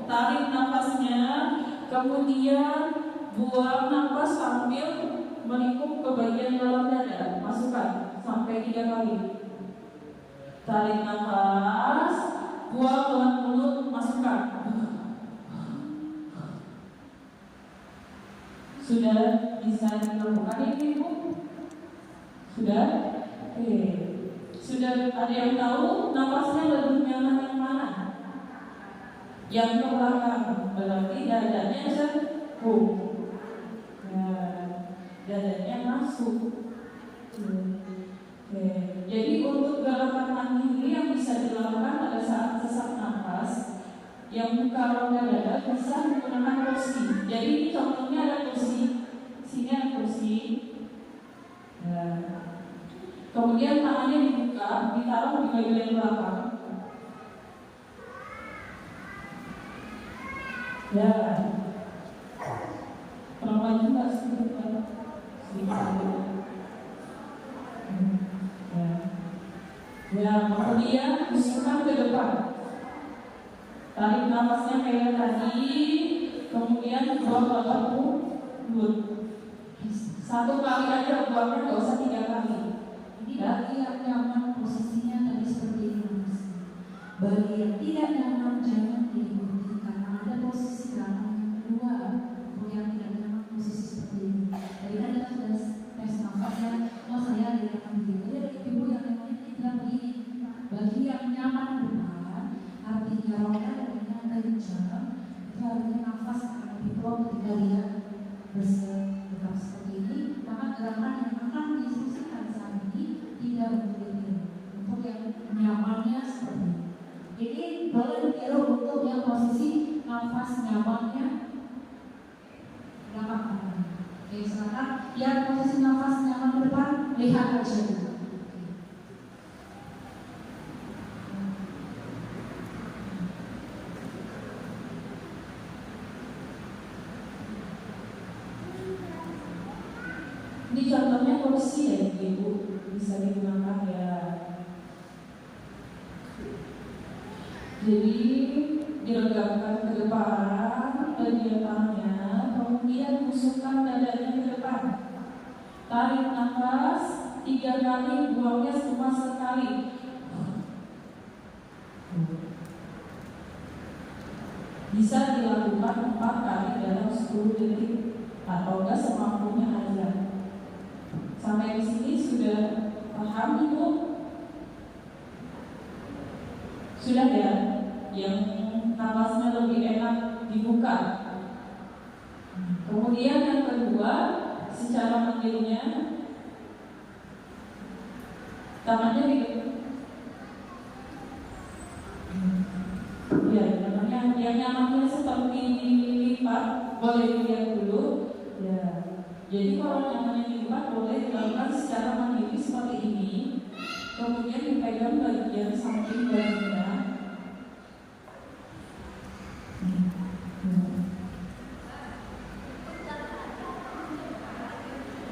tarik nafasnya, kemudian buang nafas sambil melingkup ke bagian dalam dada. Masukkan sampai 3 kali. Tarik nafas, buang dengan mulut, masukkan. Sudah bisa dilakukan ini, Bu? Sudah? Oke. Sudah ada yang tahu nafasnya lebih nyaman yang mana? Yang ke belakang, berarti dadanya jatuh. Dadanya masuk. Oke. Jadi untuk gerakan mandiri yang bisa dilakukan pada saat sesak nafas, yang buka rongga dada bisa menggunakan kursi. Jadi contohnya ada kursi, sini ada kursi. Kemudian tangannya dibuka, ditaruh di bagian belakang. Ya, pelan juga sedikit. Ya, kemudian usulkan ke depan. Tarik nafasnya kayak tadi, kemudian buang ke mulut. 1 kali aja buangnya, nggak usah 3 kali. Ini bagi yang nyaman posisinya tadi seperti ini, Mas. Bagi yang tidak nyaman jangan diikuti karena ada posisi kanan yang kedua. Untuk yang tidak nyaman posisi seperti ini. Tadi kan kita sudah tes nafasnya. Oh saya ada yang begini. Jadi ibu yang ini tidak begini. Bagi yang nyaman depan, artinya rongga dadanya kencang. Itu artinya nafas akan lebih plong ketika dia bersikap seperti ini. Maka gerakan yang akan diinstruksikan saat ini tidak begitu. Untuk yang nyamannya seperti ini. Ini boleh ditiru untuk yang posisi nafas nyamannya belakang kanan. Oke, silakan. Yang posisi nafas nyaman depan lihat aja. Ini contohnya kursi ya Ibu, bisa digunakan ya. Jadi diregangkan ke depan bagian tangannya, kemudian busukkan dadanya ke depan. Tarik nafas 3 kali, buangnya cuma sekali. Bisa dilakukan 4 kali dalam 10 detik atau enggak semampunya aja. Sampai di sini sudah paham Ibu? Sudah ya? Yang nafasnya lebih enak dibuka. Kemudian yang kedua, secara mandirinya tangannya ya, yang nyamannya seperti dilipat, boleh dilihat dulu. Ya. Jadi kalau nyamannya dilipat boleh dilakukan secara mandiri seperti ini. Kemudian dipegang bagian samping badannya.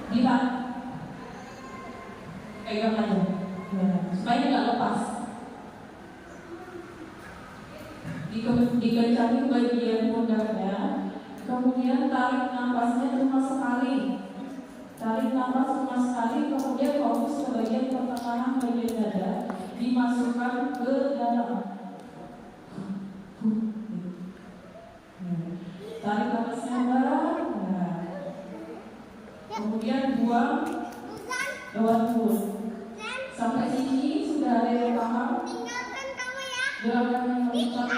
Lipat, pegang aja, supaya nggak lepas. Dikencangin bagian pundaknya, kemudian tarik nafasnya cuma sekali. Tarik nafas cuma sekali, kemudian fokus ke bagian pertengahan bagian dada, dimasukkan ke dalam. Tarik nafasnya bareng, kemudian buang lewat mulut. Sampai sini sudah ada yang paham? Gerakan yang melipat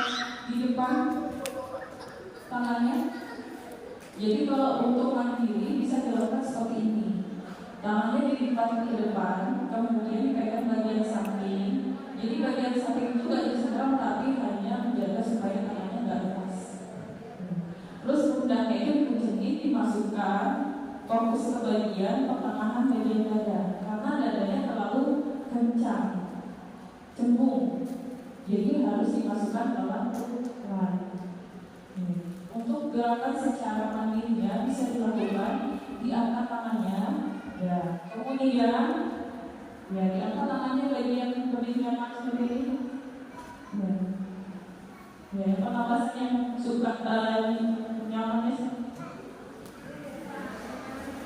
di depan tangannya. Jadi kalau untuk mandiri bisa dilakukan seperti ini. Tangannya dilipat ke depan, kemudian dipegang bagian samping. Jadi bagian samping itu tidak diseram, tapi hanya menjaga supaya tangannya nggak lepas. Terus pundaknya itu dikuncangin, dimasukkan, fokus ke bagian pertengahan bagian dada, karena dadanya terlalu kencang, cembung. Jadi harus dimasukkan pelan-pelan. Untuk gerakan secara mandirinya bisa dilakukan diangkat tangannya, ya. Kemudian, ya diangkat tangannya bagian lebih nyaman seperti ini, ya. Pernapasan yang suka nyamannya sih.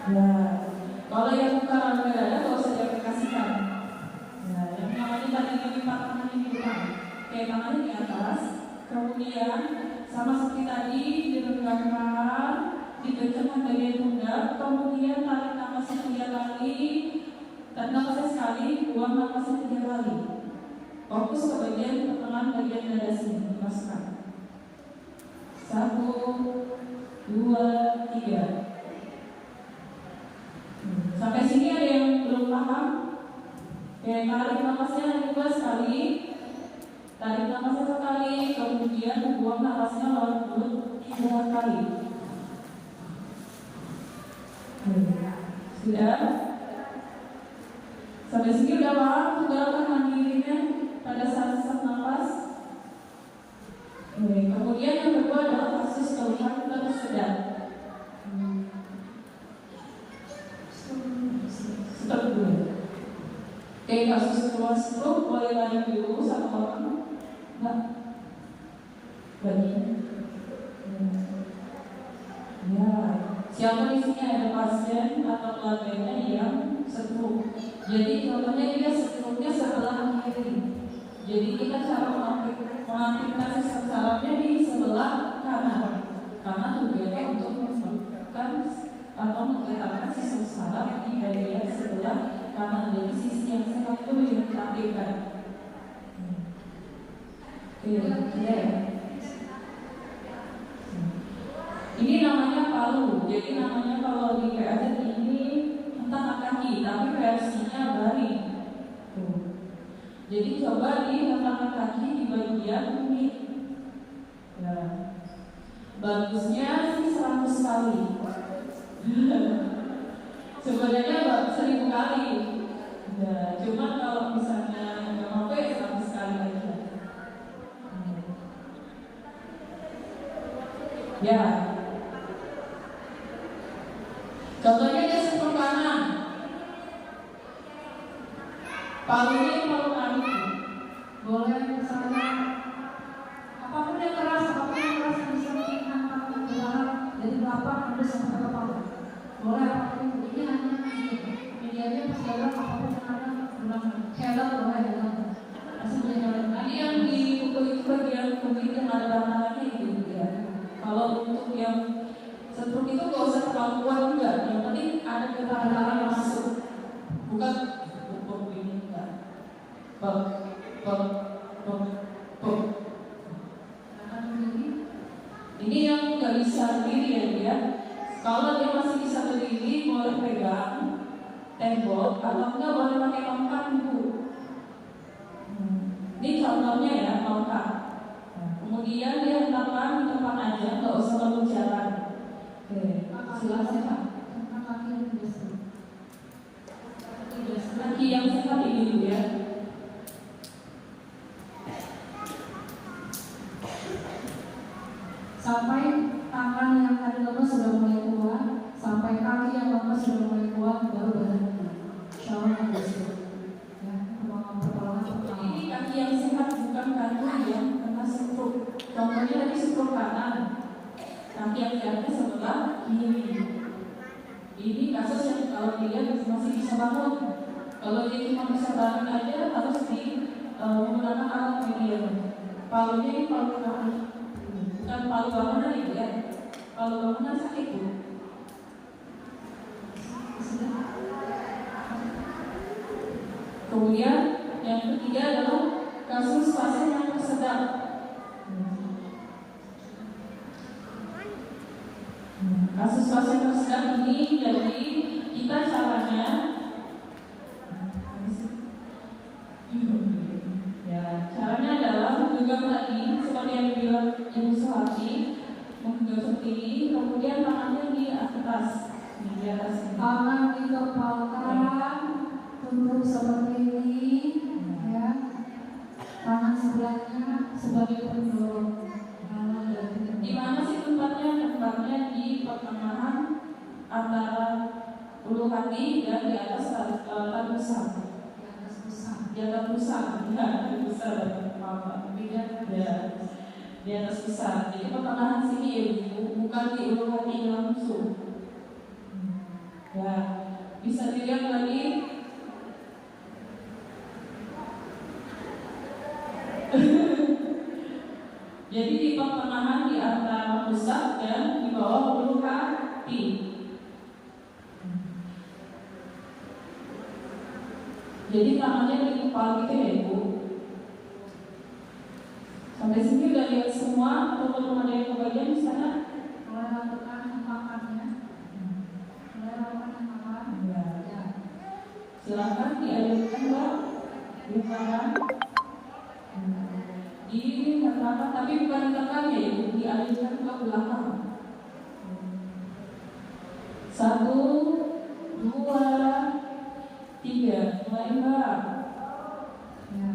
Ya, kalau yang buka rangka dada nggak usah diaplikasikan. Ya, yang namanya tadi lipat tangannya di depan, kayak tangannya di atas, kemudian sama seperti tadi diregangkan, dikencangkan bagian pundak, kemudian tarik nafasnya 3 kali, tarik nafasnya sekali, buang nafasnya 3 kali. Fokus ke bagian pertengahan bagian dada sini, dimasukkan. 1, 2, 3. Sampai sini ada yang belum paham? Oke, tarik nafasnya 2 sekali, tarik nafasnya sekali, kemudian buang nafasnya lewat mulut 3 kali. Sudah? Sampai sini udah paham? Tinggalkan mandirinya pada saat sesak nafas. Kemudian yang kedua adalah kasus keluhan terus sedang. Stop dulu. Oke, kasus keluhan stroke boleh lanjut dulu sama orang. Mbak, bagian. Ya, siapa di sini ada pasien atau keluarganya yang stroke? Jadi contohnya dia stroke-nya sebelah kiri. Jadi kita cara mengaktifkan sistem sarafnya di sebelah kanan, karena tujuannya untuk menyebabkan atau menggerakkan sistem saraf di bagian sebelah kanan. Jadi sisi yang sehat itu diaktifkan. Ya. Ini namanya palu. Jadi namanya kalau di PAZ ini entah kaki, tapi versinya baring. Jadi coba di hentakan kaki di bagian ini. Ya. Bagusnya sih 100 kali. Sebenarnya 1000 kali. Ya, cuma kalau misalnya nggak mampu ya 100 kali aja. Ya. Contohnya dia sebelah kanan. Palunya palu kaki. Boleh misalnya apapun yang keras yang bisa mengangkat kendaraan dari belakang ada sampai ke palu. Boleh apapun ini hanya medianya pasti ada apapun yang ada ulang helm boleh helm. Asal jalan. Tadi yang dipukul itu bagian kulit yang ada tangannya gitu ya. Kalau untuk yang stroke itu gak usah terlalu kuat juga. Yang penting ada getaran yang masuk. Bukan ini enggak. Bang. Ini yang nggak bisa berdiri ya dia. Kalau dia masih bisa berdiri, boleh pegang tembok atau enggak boleh pakai tongkat ibu. Ini contohnya ya tongkat. Kemudian dia hentakkan di depan aja, nggak usah lalu jalan. Oke, silakan Pak. Kaki yang sehat ini dulu ya. Sampai tangan yang tadi lemas sudah mulai kuat, sampai kaki yang lemas sudah mulai kuat, baru badan insya Allah bisa. Ya, ini kaki yang sehat bukan kaki yang kena stroke. Contohnya tadi stroke kanan, kaki yang sehatnya sebelah kiri. Ini kasus yang kalau dia masih bisa bangun. Kalau dia cuma bisa bangun aja harus menggunakan alat medium. Palunya ini palu kaki. Bukan palu bangunan itu ya. Palu bangunan sakit bu. Kemudian yang ketiga adalah kasus pasien yang tersedak. Kasus pasien tersedak ini jadi kita caranya caranya adalah menggenggam tadi seperti yang dibilang Ibu Suhati, menggenggam seperti ini, kemudian tangannya di atas, di atas tangan dikepalkan, tunduk seperti ini, ya. Tangan sebelahnya sebagai pendorong. Di mana sih tempatnya? Tempatnya di pertengahan antara ulu hati dan di atas tali pusat. Di atas pusat, ya, pusat, beda, ya. di atas pusat. Jadi pertengahan sini ya Bu, bukan di ulu hati langsung. Ya, bisa dilihat lagi. Jadi di pertengahan di antara pusat dan di bawah ulu hati. Jadi tangannya di kepala gitu ya Ibu. Sampai sini udah lihat semua atau belum ada yang kebagian di sana? Mulai lakukan hemakannya. Mulai lakukan hemakan. Ya. Silakan diajarkan Mbak. Bukan di belakang, tapi bukan di tengah ya Ibu, dialihkan ke belakang. 1, 2, 3, mulai Mbak. Ya.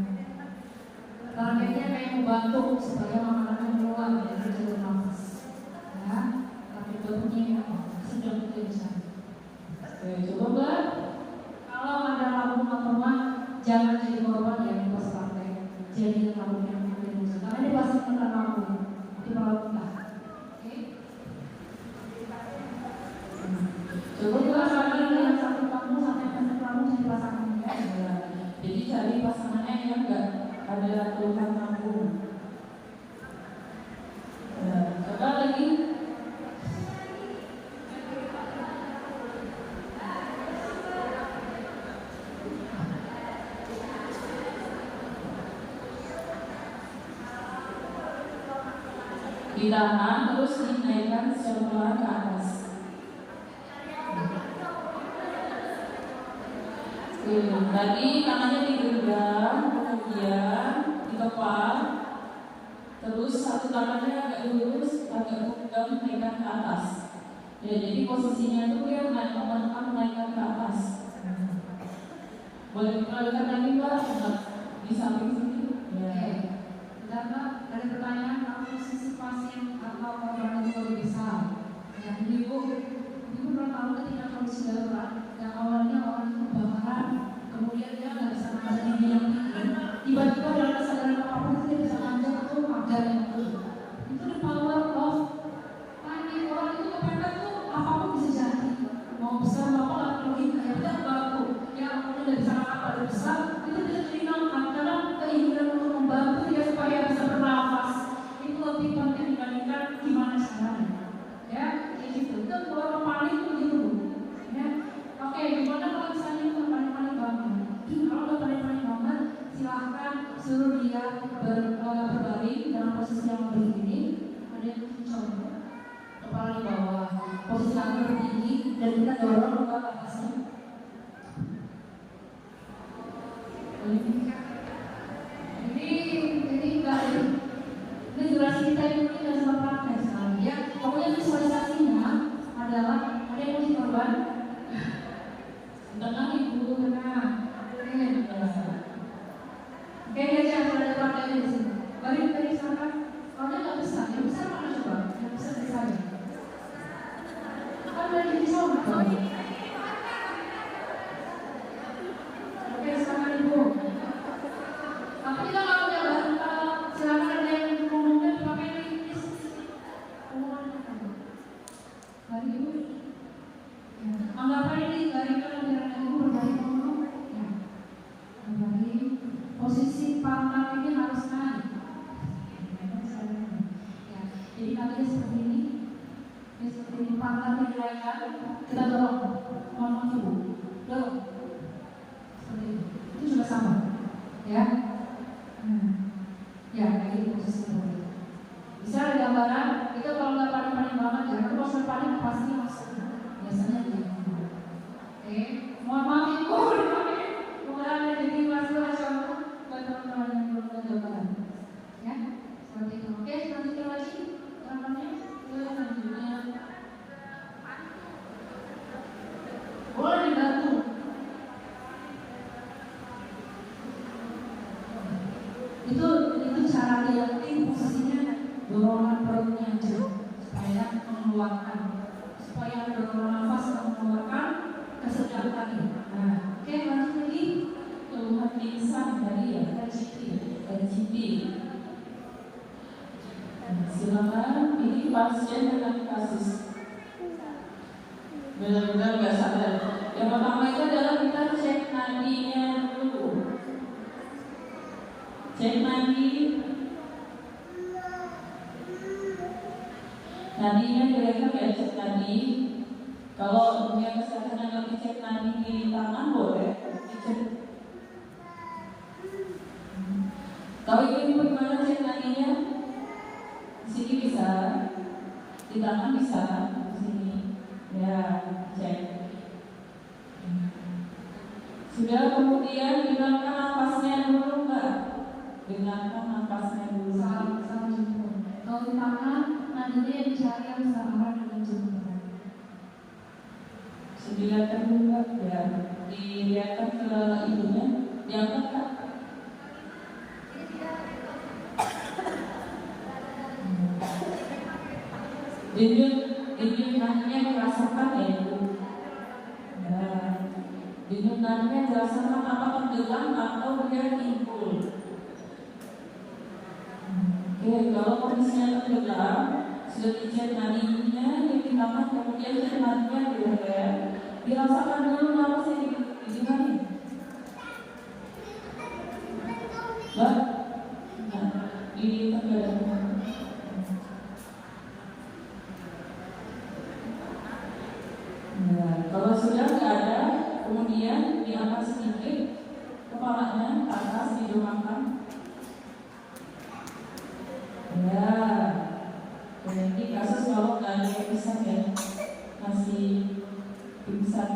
Targetnya kayak membantu supaya makanannya keluar dari jalur nafas. Ya, tapi bentuknya sedang tidak bisa. Oke, coba Mbak. Kalau ada lambung atau jangan jadi korban ya di pos praktek. Jadi lambung yang karena dia pasti kena lambung. Itu kalau enggak. Oke. Coba Juga Mbak. sambil dengan satu lambung sampai satu lambung jadi pasangannya. Ya. Jadi cari pasangannya yang enggak ada keluhan lambung. Ya, coba lagi. Ditahan terus dinaikkan secara perlahan ke atas. Tadi tangannya digenggam, kemudian dikepal, terus satu tangannya agak lurus, agak genggam naikkan ke atas. Ya, jadi posisinya itu dia menaikkan ke atas. Boleh diperlihatkan lagi Mbak, di samping sini. Ya. Karena ada pertanyaan kalau posisi pasien atau korban itu lebih besar. Ya, ibu pernah tahu ketika kondisi darurat yang awalnya orang itu kebakaran, kemudian dia nggak bisa napas di yang tinggi, tiba-tiba dalam kesadaran apapun itu dia bisa manjat tuh pagar yang itu. Itu the power of tadi orang itu kepepet tuh apapun bisa jadi. Mau besar apa nggak logika ya kita bantu. Yang awalnya nggak bisa apa besar itu bisa jadi nangkat karena keinginan untuk membantu dia supaya bisa bernafas itu lebih penting dibandingkan gimana caranya. Ya, kayak gitu. Itu orang paling itu gitu. Ya, oke. Gimana kalau misalnya itu paling banget? Kalau udah paling banget, silahkan suruh dia berbaring dalam posisi yang begini. Ada yang mencoba kepala di bawah, posisi kaki berdiri dan kita dorong ke atasnya. Ini enggak ini durasi kita ini tidak sempat praktek sekali ya. Pokoknya visualisasinya adalah ada yang mau korban tengah ibu tengah kayaknya aja ada prakteknya di sini. Balik misalkan kalau dia nggak besar, yang besar mana coba? Yang besar dari saya kan dari di contoh. Oke, silakan ibu. Tapi kita kalau udah silakan ada yang ngomongnya dipakai list. Omongannya apa? Dari ibu. Ya. Anggapan ini dari kalau ibu berbalik ngomong. Ya. Berbalik. Posisi pangkat ini harus naik. Ya. Jadi kaki seperti ini. Ini seperti ini pangkatnya dinaikkan. Kita dorong. Ngomong ibu. Dorong. Seperti itu. Itu juga sama. Ya. Ya, kayak gitu posisi seperti itu. Bisa ada gambaran, itu kalau nggak panik-panik banget ya, kalau sudah panik pasti masuk. Biasanya gitu. Oke, mohon maaf ibu, mudah-mudahan jadi masalah contoh buat teman-teman yang belum tahu gambaran. Ya, seperti itu. Oke, selanjutnya lagi, teman-temannya, selanjutnya. Boleh dibantu. Itu cara dia posisinya dorongan perutnya aja supaya mengeluarkan, supaya dorongan nafas mengeluarkan kesedaran tadi. Nah, oke, lanjut lagi. Keluhan pingsan tadi ya, RGP. silakan. Ini pasien dengan kasus benar-benar nggak sadar. Yang pertama itu adalah kita cek nadinya dulu. Cek nadi. Nadinya kira-kira ya cek nadi. Kalau dunia kesehatan yang lebih cek nadi di tangan boleh dicek. Tahu ibu gimana cek nadinya? Di sini bisa, di tangan bisa, di sini. Ya, cek. Sudah, kemudian dengarkan napasnya dulu enggak? Dengarkan napasnya dulu. Salah jempol. Kalau di tangan, nadinya yang dicari yang searah dengan jempol. Dilihatkan dulu ya, dilihatkan ke ibunya, diangkat Kak. Denyut nadinya dirasakan ya ibu. Ya, denyut nadinya dirasakan apakah tegang atau dia timbul. Oke, kalau kondisinya tegang, sudah dicek nadinya, ditindakan kemudian cek nadinya di leher. Dirasakan dulu napasnya di mana? Mbak, di tenggara. Nah, kalau sudah nggak ada, kemudian diangkat sedikit kepalanya ke atas, didongakkan. Ya, jadi kasus kalau nggak ada pingsan ya, masih pingsan.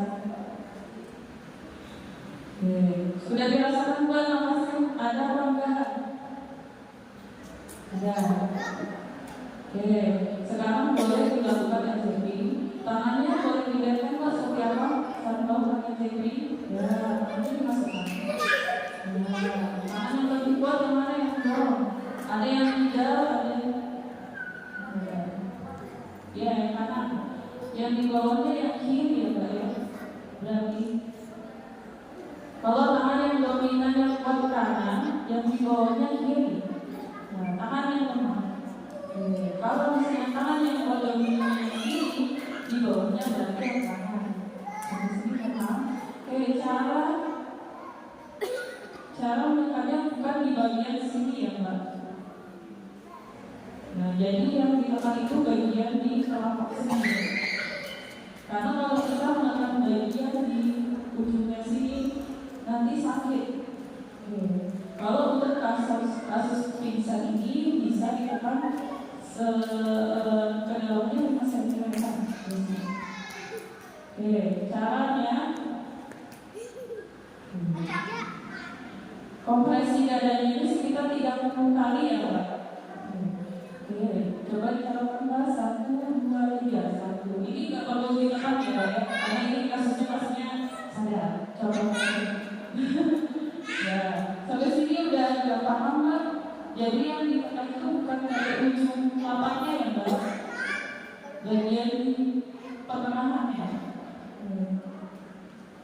Sudah dirasakan buat napasnya? Ada apa enggak? Ada. Oke, sekarang boleh dilakukan NCP. Tangannya boleh dilihatkan Pak seperti apa saat melakukan NCP. Ya, nanti dimasukkan. Ya, tangan yang lebih kuat yang mana yang dorong? Ada yang tidak, ada yang ya, yang kanan. Yang di bawahnya yang kiri ya Pak ya. Berarti kalau tangan yang dominan yang kuat kanan, yang di bawahnya kiri. Nah, tangan yang lemah. Kalau misalnya tangan yang dominan yang kiri, di bawahnya berarti yang kanan. Oke, cara mengangkatnya bukan di bagian sini ya Mbak. Nah, jadi yang ditekan itu bagian di telapak sini. Karena kalau kita mengangkat bagian di ujungnya sini, nanti sakit. Kalau untuk kasus pingsan ini bisa ditekan ke dalamnya 5 cm. Caranya kompresi dadanya ini sekitar 30 kali ya Pak. Coba kita lakukan Pak, 1, 2, 3, 1. Ini nggak perlu ditekan ya, karena ini kasusnya pastinya sadar. Coba. Ya, sampai sini udah paham Mbak. Jadi yang ditekan itu bukan dari ujung telapaknya ya Mbak, bagian pertengahan ya.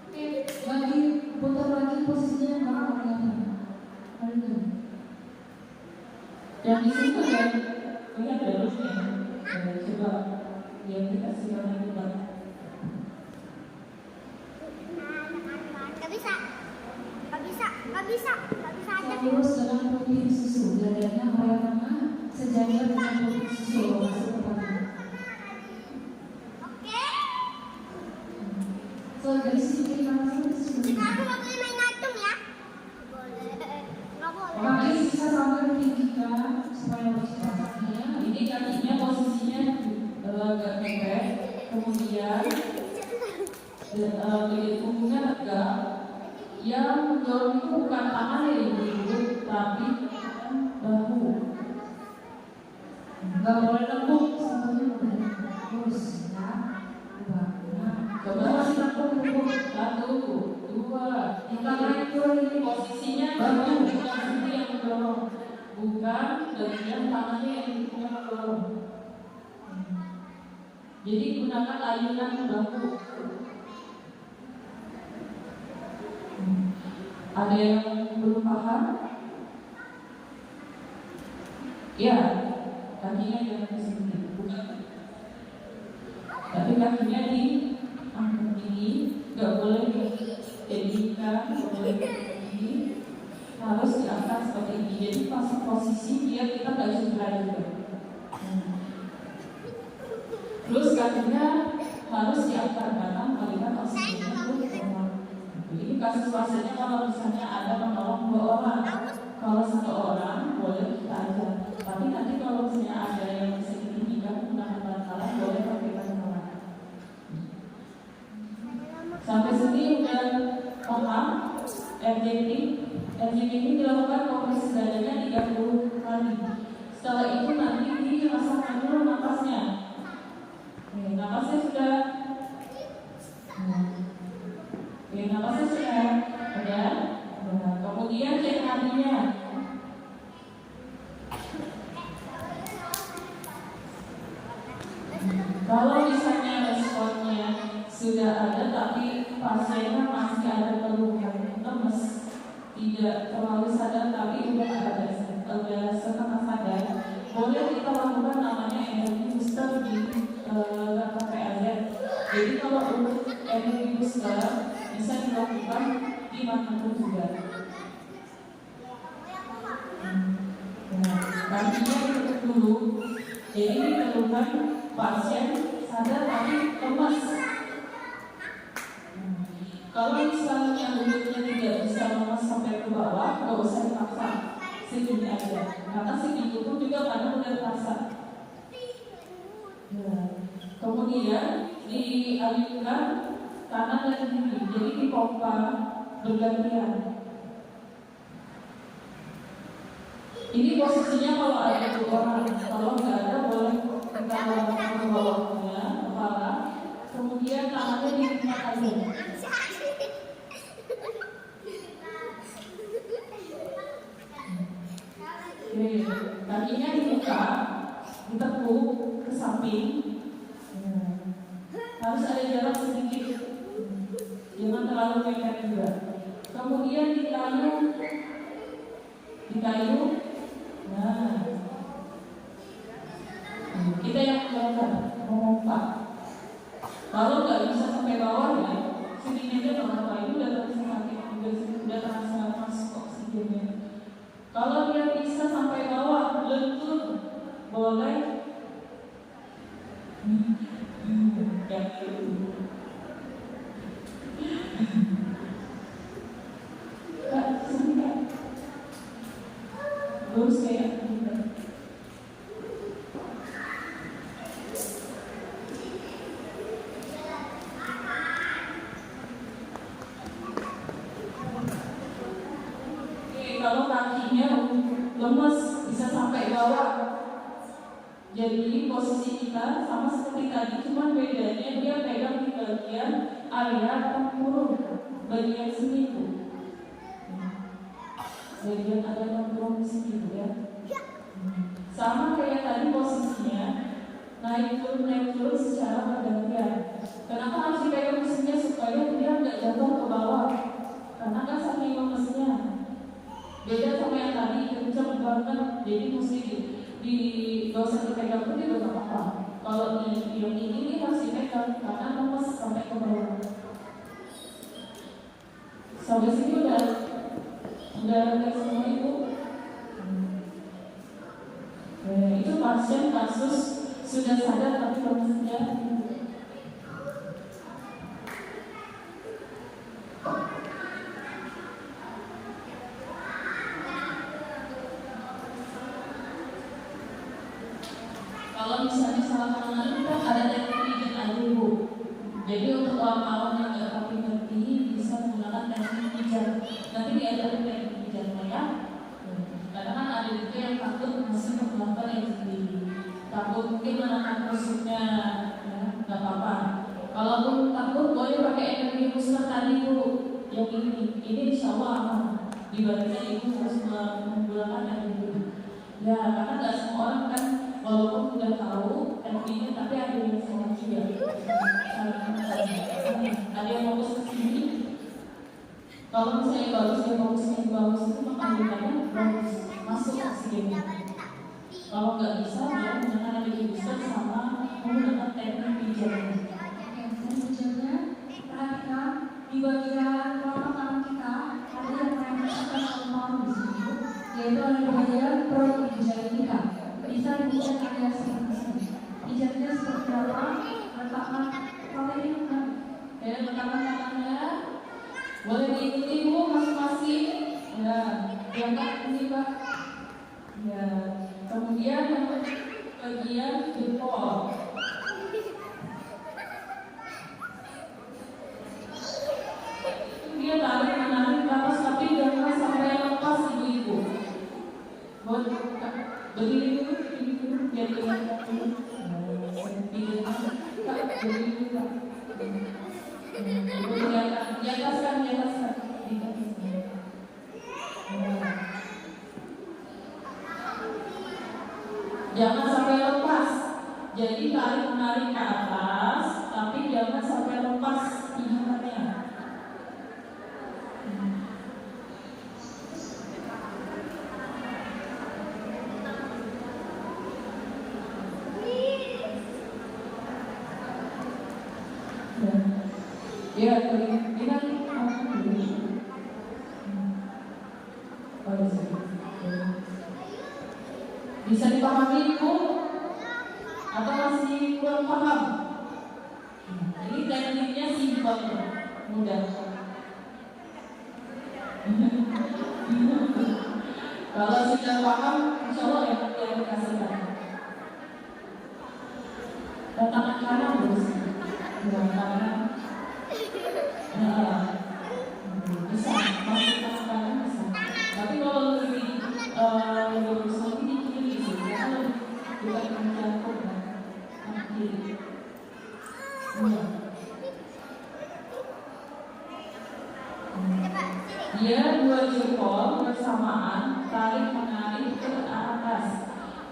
Oke, lagi putar lagi posisinya bakal kelihatan. Yang di situ ya, lihat harusnya. Coba yang kita simak lagi Mbak. Gak bisa aja. Terus dengan protein susu, dadanya orang tengah sejajar dengan protein susu masuk ke tangan. Oke. So dari sisi kiri kanan susu. Aku nggak boleh main ngatung ya. Boleh. Nggak boleh. Kaki bisa sampai ditinggikan supaya lebih cepat. Ini kakinya posisinya agak pendek, kemudian lilit punggungnya tegak. Yang mendorong itu bukan tangan ya ibu, tapi bahu. Nggak boleh lembut, semuanya boleh lurus ya. Coba masih lembut. 1, 2, 3. Ini posisinya bahu, bukan sini yang mendorong, bukan bagian tangannya yang mendorong. Jadi gunakan ayunan bahu. Ada yang belum paham? Ya, kakinya jangan disembunyi, bukan. Tapi kakinya diangkat tinggi, nggak boleh dijadikan, nggak boleh tinggi, harus diangkat seperti ini. Jadi pas posisi biar kita nggak cedera juga. Terus kakinya harus diangkat karena melihat oksigennya itu normal. Ini kasus pasiennya kalau misalnya ada menolong 2 orang, kalau 1 orang boleh kita aja. Tapi nanti kalau misalnya ada yang bisa ditinggikan menggunakan bantalan boleh pakai bantalan. Sampai sini udah paham? RJP dilakukan kompresi dadanya 30 kali. Setelah itu nanti dirasakan dulu napasnya. Napasnya sudah. Napasnya sudah ada. Kemudian cek nadinya. Kalau misalnya responnya sudah ada tapi pasiennya masih ada keluhan lemes, tidak terlalu sadar tapi udah setengah sadar, boleh kita lakukan namanya energi booster di KPAZ. Jadi kalau untuk energi booster bisa dilakukan di manapun juga. Kakinya ditutup dulu. Jadi diperlukan pasien sadar tapi lemas. Kalau misalnya lututnya tidak bisa lemas sampai ke bawah, nggak usah dipaksa, segini aja. Karena segini itu juga karena udah terasa. Kemudian dialihkan kanan dan kiri, jadi dipompa bergantian. Ini posisinya kalau ada 2 orang, kalau nggak ada boleh kita lakukan ke bawahnya, kepala, kemudian tangannya diikat aja. Kakinya dibuka, ditekuk ke samping, harus ada jarak sedikit, jangan terlalu mepet juga. Kemudian dikayu, nah, kita yang melakukan memompa. Kalau nggak bisa sampai bawah ya, segini aja nggak apa-apa, itu udah terasa sakit, udah terasa masuk oksigennya. Kalau dia bisa sampai bawah, lentur, boleh. Terus kayak kalau kakinya lemes bisa sampai bawah. Jadi posisi kita sama seperti tadi, cuma bedanya dia pegang di bagian area tempurung, bagian sini tuh. Bagian ada tempurung di sini ya. Sama kayak tadi posisinya, naik turun secara bergantian. Kenapa harus dipegang mesinnya supaya dia nggak jatuh ke bawah? Karena kan saking lemesnya. Beda sama yang tadi kencang banget, jadi mesti di gak usah dipegang pun juga gak apa-apa. Kalau yang ini harus dipegang karena lemes sampai ke bawah. Sampai sini udah kayak semua itu. Itu pasien kasus sudah sadar tapi lemesnya. Kalau misalnya salah mengenali kita ada teknik pijat aja Bu. Jadi untuk orang-orang yang nggak tapi ngerti bisa menggunakan teknik pijat. Nanti diajarin teknik pijatnya ya. Karena kan ada juga yang takut masih menggunakan yang sendiri. Takut mungkin menekan musuhnya, ya, nggak apa-apa. Kalau pun takut boleh pakai energi booster tadi Bu. Yang ini insya Allah aman. Dibandingkan Ibu harus menggunakan energi. Ya karena nggak semua orang kan walaupun udah tahu energinya tapi ada yang salah juga. Ada yang fokus ke sini. Kalau misalnya bagus, dia fokusnya bagus itu maka bagus masuk ke sini. Kalau nggak bisa, dia menggunakan energi booster sama menggunakan teknik pijatnya. Selanjutnya, perhatikan di bagian telapak tangan kita ada yang menempelkan paru-paru di situ, yaitu ada di bagian perut pijat kita. Bisa dipijat area seperti ini. Pijatnya seperti apa? Letakkan pada ini kan? Ya, letakkan tangannya. Boleh diikuti Bu masing-masing. Ya, diangkat ini Pak. Ya, kemudian untuk bagian jempol. Dia tarik menarik ke atas tapi jangan sampai lepas ibu-ibu. Berdiri dulu biar kelihatan dulu. Berdiri dulu Pak. Di atas kan. Jangan sampai lepas. Jadi tarik menarik ke atas, tapi jangan sampai lepas pijatannya. Ya, ini kan bisa dipahami Bu? Atau masih kurang paham? Ini tekniknya simpel, mudah. Kalau sudah paham, insya Allah ya diaplikasikan. Tangan kanan terus, tangan kanan. Bisa, masuk tangan kanan bisa. Tapi kalau lebih lurus lagi di kiri sih, karena bukan mencakup tangan kiri. Dia dua jempol bersamaan, tarik menarik ke atas.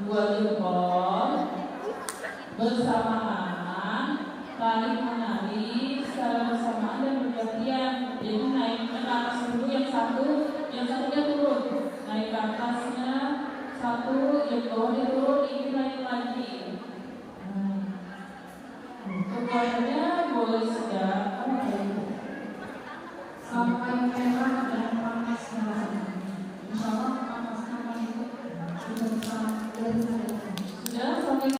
Dua jempol bersamaan, tarik menarik secara bersamaan dan bergantian. Jadi naik ke atas dulu yang satunya turun. Naik ke atasnya satu, yang bawahnya turun, ini naik lagi. Kekuatannya